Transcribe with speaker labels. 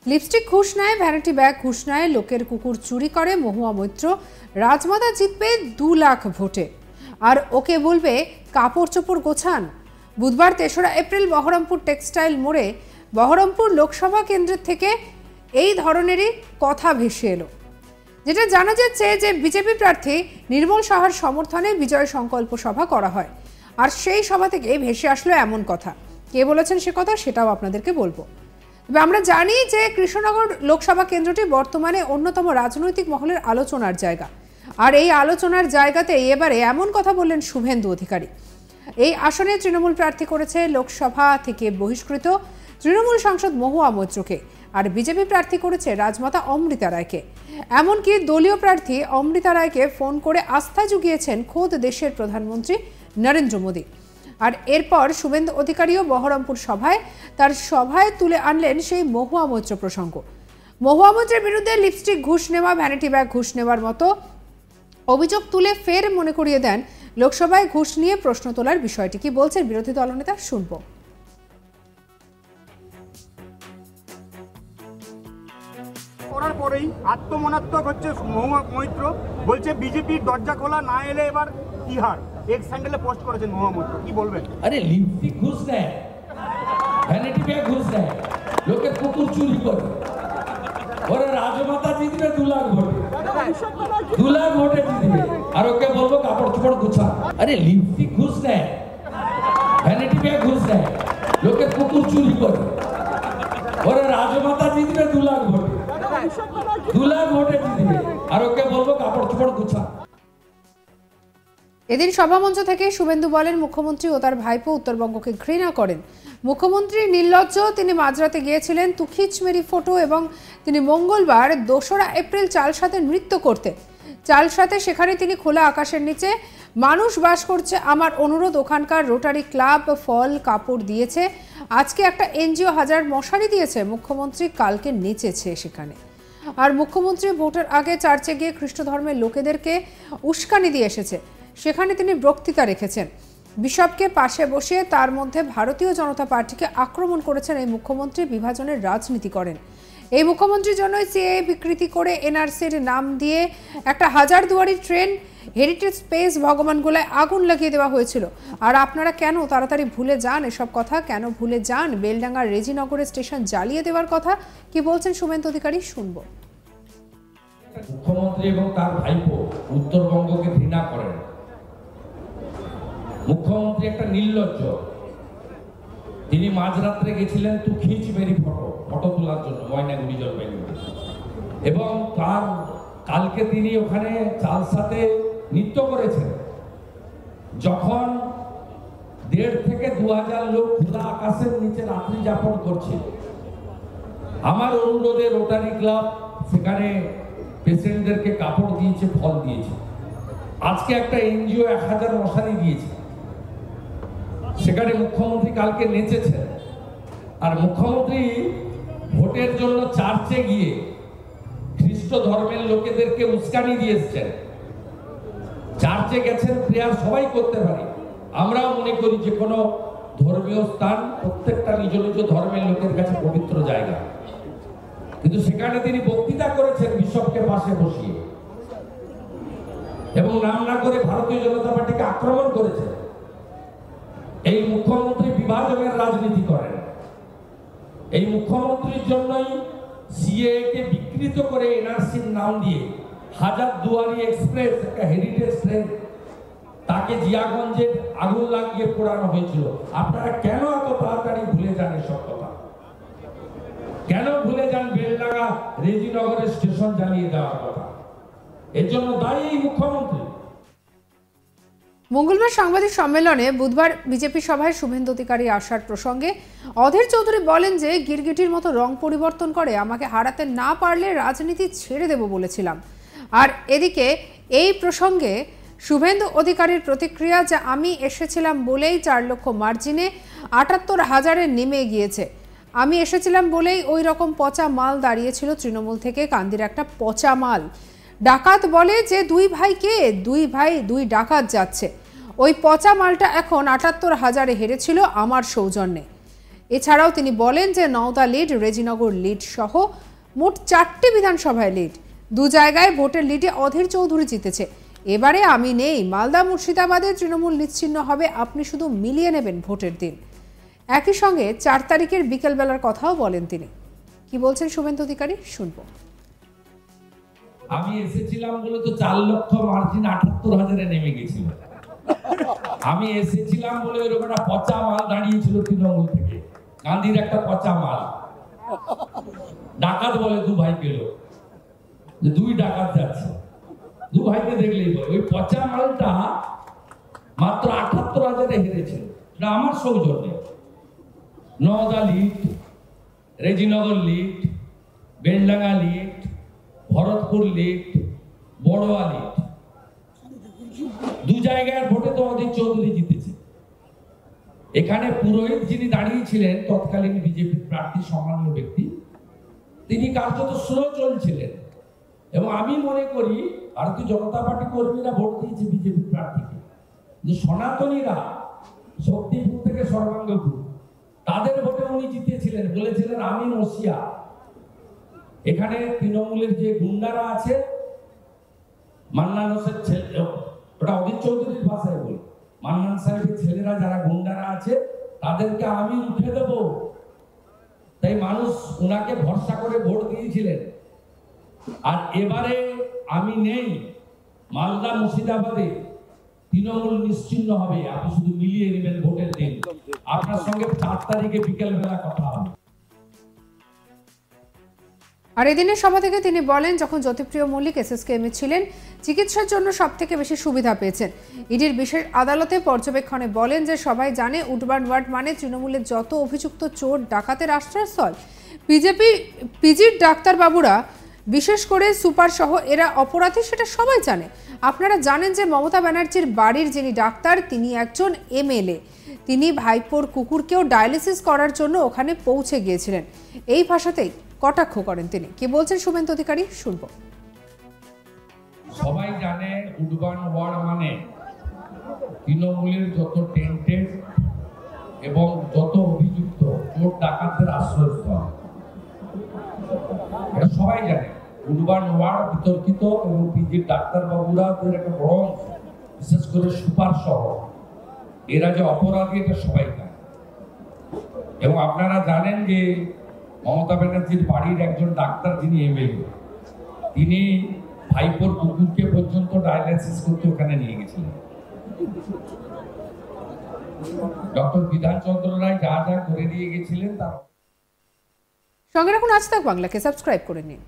Speaker 1: Lipstick ঘুষ নেয়, vanity bag ঘুষ নেয়, লোকের কুকুর চুরি করে মহুয়া মৈত্র। রাজমাতা জিতবে 2 লাখ ভোটে, আর ওকে বলবে কাপড় চোপড় গোছান। বুধবার 3রা এপ্রিল বহরমপুর টেক্সটাইল মোড়ে বহরমপুর লোকসভা কেন্দ্রের থেকে এই ধরনেরই কথা ভেসে এলো। যেটা জানা যাচ্ছে যে বিজেপি প্রার্থী নির্মল সাহার সমর্থনে বিজয় সংকল্প সভা করা হয়, আর সেই সভা থেকে ভেসে আসলো এমন কথা। কে বলেছেন সে কথা সেটাও আপনাদেরকে বলবো। তবে আমরা জানি যে কৃষ্ণনগর লোকসভা কেন্দ্রটি বর্তমানে অন্যতম রাজনৈতিক মহলের আলোচনার জায়গা, আর এই আলোচনার জায়গাতে এবারে এমন কথা বললেন শুভেন্দু অধিকারী। এই আসনে তৃণমূল প্রার্থী করেছে লোকসভা থেকে বহিষ্কৃত তৃণমূল সাংসদ মহুয়া মৈত্রকে, আর বিজেপি প্রার্থী করেছে রাজমাতা অমৃতা রায়কে। এমনকি দলীয় প্রার্থী অমৃতা রায়কে ফোন করে আস্থা জুগিয়েছেন খোদ দেশের প্রধানমন্ত্রী নরেন্দ্র মোদী। আর এরপর শুভেন্দু অধিকারীও বহরমপুর তার সভায় তুলে আনলেন সেই মহুয়া মৈত্র প্রসঙ্গ। মহুয়া মৈত্রের বিরুদ্ধে লিপস্টিক ঘুষ নেওয়া, ভ্যানিটি ব্যাগ ঘুষ নেওয়ার মতো অভিযোগ তুলে ফের মনে করিয়ে দেন লোকসভায় ঘুষ নিয়ে প্রশ্ন তোলার বিষয়টি। কি বলছেন বিরোধী দলনেতা শুনবো।
Speaker 2: করার পরেই আত্মমনাত্মক হচ্ছে মহুয়া মৈত্র, বলছে বিজেপির দরজা খোলা না এলে এবার কি হার। এক স্যান্ডেলে পোস্ট করেছেন মহুয়া মৈত্র, কি বলবেন?
Speaker 3: আরে লিপস্টিক ঘুষ নেয়, ভ্যানিটি ব্যাগ ঘুষ নেয়, লোকের কুকুর চুরি করে। ওরা রাজমাতা জিতবে 2 লাখ ভোটে, 2 লাখ ভোটে জিতবে, আর ওকে বলবো কাপড় চোপড় গুছা। আরে লিপস্টিক ঘুষ নেয়, ভ্যানিটি ব্যাগ ঘুষ নেয়, লোকের কুকুর চুরি করে। ওরা রাজমাতা জিতবে 2 লাখ ভোটে, 2 লাখ ভোটে জিতবে, আর ওকে বলবো কাপড় চোপড় গুছা।
Speaker 1: এদিন সভামঞ্চ থেকে শুভেন্দু বলেন, মুখ্যমন্ত্রী ও তার ভাইপো উত্তরবঙ্গকে ঘৃণা করেন। মুখ্যমন্ত্রী নির্লজ্জ, তিনি মাঝরাতে গিয়েছিলেন তুখিচ মেরি ফটো, এবং তিনি মঙ্গলবার 2রা এপ্রিল চালসাতে নৃত্য করতে। চালসাতে সেখানে তিনি খোলা আকাশের নিচে মানুষ বাস করছে, আমার অনুরোধ, ওখানকার রোটারি ক্লাব ফল কাপড় দিয়েছে, আজকে একটা এনজিও 1000 মশারি দিয়েছে। মুখ্যমন্ত্রী কালকে নেচেছে সেখানে। আর মুখ্যমন্ত্রী ভোটের আগে চার্চে গিয়ে খ্রিস্ট ধর্মের লোকেদেরকে উস্কানি দিয়ে এসেছে, সেখানে তিনি বক্তৃতা রেখেছেন। বিশপকে পাশে বসিয়ে তার মধ্যে ভারতীয় জনতা পার্টিকে আক্রমণ করেছেন। এই মুখ্যমন্ত্রী বিভাজনের রাজনীতি করেন। এই মুখ্যমন্ত্রীর জন্যই সিএএ বিকৃতি করে এনআরসির নাম দিয়ে একটা 1000 দুয়ারি ট্রেন, হেরিটেজ স্পেস, ভগবানগোলায় আগুন লাগিয়ে দেওয়া হয়েছিল। আর আপনারা কেন তাড়াতাড়ি ভুলে যান এসব কথা? কেন ভুলে যান বেলডাঙ্গার রেজিনগরের স্টেশন জ্বালিয়ে দেওয়ার কথা? কি বলছেন শুভেন্দু অধিকারী, শুনবো।
Speaker 3: মুখ্যমন্ত্রী এবং তার ভাইপো উত্তরবঙ্গকে ঘৃণা করেন। মুখ্যমন্ত্রী একটা নির্লজ্জ, তিনি মাঝরাত্রে গেছিলেন তুখিচ মেরি ফটো তোলার জন্য ময়নাগুড়ি জলপাইগুড়ি, এবং তার কালকে তিনি ওখানে চালসাতে নৃত্য করেছেন। যখন 1,500 থেকে 2,000 লোক খোলা আকাশের নিচে রাত্রি যাপন করছে, আমার অনুরোধে রোটারি ক্লাব সেখানে পেশেন্টদেরকে কাপড় দিয়েছে, ফল দিয়েছে। আজকে একটা এনজিও 1000 মশারি দিয়েছে, সেখানে মুখ্যমন্ত্রী কালকে নেচেছেন। আর মুখ্যমন্ত্রী ভোটের জন্য চার্চে গিয়ে খ্রিস্ট ধর্মের লোকেদেরকে উস্কানি দিয়ে এসেছেন। চার্চে গেছেন, প্রেয়ার সবাই করতে পারে, আমরাও মনে করি যে কোনো ধর্মীয় স্থান প্রত্যেকটা নিজ নিজ ধর্মের লোকের কাছে পবিত্র জায়গা, কিন্তু সেখানে তিনি বক্তৃতা করেছেন বিশপকে পাশে বসিয়ে, এবং নাম না করে ভারতীয় জনতা পার্টিকে আক্রমণ করেছেন। এই মুখ্যমন্ত্রী বিভাজনের রাজনীতি করেন। এই মুখ্যমন্ত্রীর জন্যই সিএএ কে বিকৃত করে এনআরসির নাম দিয়ে 1000 দুয়ারি এক্সপ্রেস, একটা হেরিটেজ ট্রেন, তাকে জিয়াগঞ্জে আগুন লাগিয়ে পোড়ানো হয়েছিল। আপনারা কেন এত তাড়াতাড়ি ভুলে যান এসব কথা? কেন ভুলে যান বেলডাঙ্গা রেজিনগরের স্টেশন জ্বালিয়ে দেওয়ার কথা? এর জন্য দায়ী এই মুখ্যমন্ত্রী।
Speaker 1: মঙ্গলবার সাংবাদিক সম্মেলনে বুধবার বিজেপি সভায় শুভেন্দু অধিকারী আসার প্রসঙ্গে অধীর চৌধুরী বলেন যে গিরগিটির মতো রং পরিবর্তন করে আমাকে হারাতে না পারলে রাজনীতি ছেড়ে দেব বলেছিলাম। আর এদিকে এই প্রসঙ্গে শুভেন্দু অধিকারীর প্রতিক্রিয়া, যে আমি এসেছিলাম বলেই 4 লক্ষ মার্জিনে 78,000-এ নেমে গিয়েছে, আমি এসেছিলাম বলেই ওই রকম পচা মাল দাঁড়িয়েছিল তৃণমূল থেকে, কান্দির একটা পচা মাল। ডাকাত বলে যে 2 ভাই কে? 2 ভাই 2 ডাকাত যাচ্ছে। ওই পচা মালটা এখন 78,000-এ হেরেছিল আমার সৌজন্যে। এছাড়াও তিনি বলেন যে নওদা লিড, রেজিনগর লিড সহ মোট 4টি বিধানসভায় লিড, 2 জায়গায় ভোটের লিডে অধীর চৌধুরী জিতেছে। এবারে আমি নেই, মালদা মুর্শিদাবাদে তৃণমূল নিশ্চিহ্ন হবে, আপনি শুধু মিলিয়ে নেবেন ভোটের দিন। একই সঙ্গে 4 তারিখের বিকেলবেলার কথাও বলেন তিনি। কি বলছেন শুভেন্দু অধিকারী, শুনবো।
Speaker 3: আমি এসেছিলাম বলে তো 4 লক্ষ মার্জিন 78,000-এ নেমে গেছিল। আমি এসেছিলাম বলে এরকম একটা পচা মাল দাঁড়িয়েছিল তৃণমূল থেকে, গান্ধীর একটা পচা মাল। ডাকাত বলে 2 ভাই পেল, যে 2 ডাকাত যাচ্ছে, 2 ভাইকে দেখলেই বলে। ওই পচা মালটা মাত্র 78,000-এ হেরেছিল। এটা আমার সৌজন্যে। Nowda lead, Rejinagar lead, Beldanga lead, Bharatpur lead, Baroa lead, 2 জায়গার ভোটে তো অধীর চৌধুরী জিতেছে। এখানে পুরোহিত যিনি দাঁড়িয়েছিলেন, তৎকালীন বিজেপি প্রার্থী, সম্মানীয় ব্যক্তি, তিনি কার্যত স্লো চলছিলেন। এবং আমি মনে করি ভারতীয় জনতা পার্টি কর্মীরা ভোট দিয়েছে বিজেপি প্রার্থীকে, যে সনাতনীরা শক্তিপুর থেকে সর্বাঙ্গপুর, তাদের ভোটে উনি জিতেছিলেন, বলেছিলেন আমি মসিয়া। এখানে তৃণমূলের যে গুন্ডারা আছে, মান্নান হোসেন ছেলে, ওটা অধীর চৌধুরীর ভাষায় বলি, মান্নান সাহেবের ছেলেরা যারা গুন্ডারা আছে, তাদেরকে আমি উঠে দেব। তাই মানুষ ওনাকে ভরসা করে ভোট দিয়েছিলেন। আর এবারে আমি নেই, মালদা মুর্শিদাবাদে তৃণমূল নিশ্চিহ্ন হবে, আপনি শুধু মিলিয়ে নেবেন ভোটের দিন। আপনার সঙ্গে 4 তারিখে বিকেল বেলা কথা হবে।
Speaker 1: আর এদিনের সভা থেকে তিনি বলেন, যখন জ্যোতিপ্রিয় মল্লিক এসএসকেএমে ছিলেন, চিকিৎসার জন্য সবথেকে বেশি সুবিধা পেয়েছেন। ইডির বিশেষ আদালতে পর্যবেক্ষণে বলেন যে সবাই জানে উডবার্ন ওয়ার্ড মানে তৃণমূলের যত অভিযুক্ত চোর ডাকাতের আশ্রয়স্থল। পিজির ডাক্তারবাবুরা, বিশেষ করে সুপার সহ, এরা অপরাধী, সেটা সবাই জানে। আপনারা জানেন যে মমতা ব্যানার্জির বাড়ির যিনি ডাক্তার, তিনি একজন এমএলএ। তিনি ভাইপোর কুকুরকেও ডায়ালিসিস করার জন্য ওখানে পৌঁছে গিয়েছিলেন। এই ভাষাতেই কটাক্ষ করেন তিনি। কি বলছেন শুভেন্দু অধিকারী, শুনবো।
Speaker 3: সবাই জানে উডবার্ন ওয়ার্ড মানে তৃণমূলের যত টেন্টেড এবং যত অভিযুক্ত চোর ডাকাতদের আশ্রয়স্থল, এটা সবাই জানে। উডবার্ন ওয়ার্ড বিতর্কিত এবং পিজির ডাক্তারবাবুরা একটা বড় অংশ, বিশেষ করে সুপার সহ, এরা যে অপরাধী এটা সবাই জানে। এবং আপনারা জানেন যে মমতা ব্যানার্জির বাড়ির একজন ডাক্তার, যিনি এমএলএ, তিনি ভাইপোর কুকুরকে পর্যন্ত ডায়ালিসিস করতে ওখানে নিয়ে গেছিলেন। ডক্টর বিধানচন্দ্র রায় যা যা করে দিয়ে গেছিলেন তার
Speaker 1: সঙ্গে রাখুন আজ তাক বাংলাকে, সাবস্ক্রাইব করে নিন।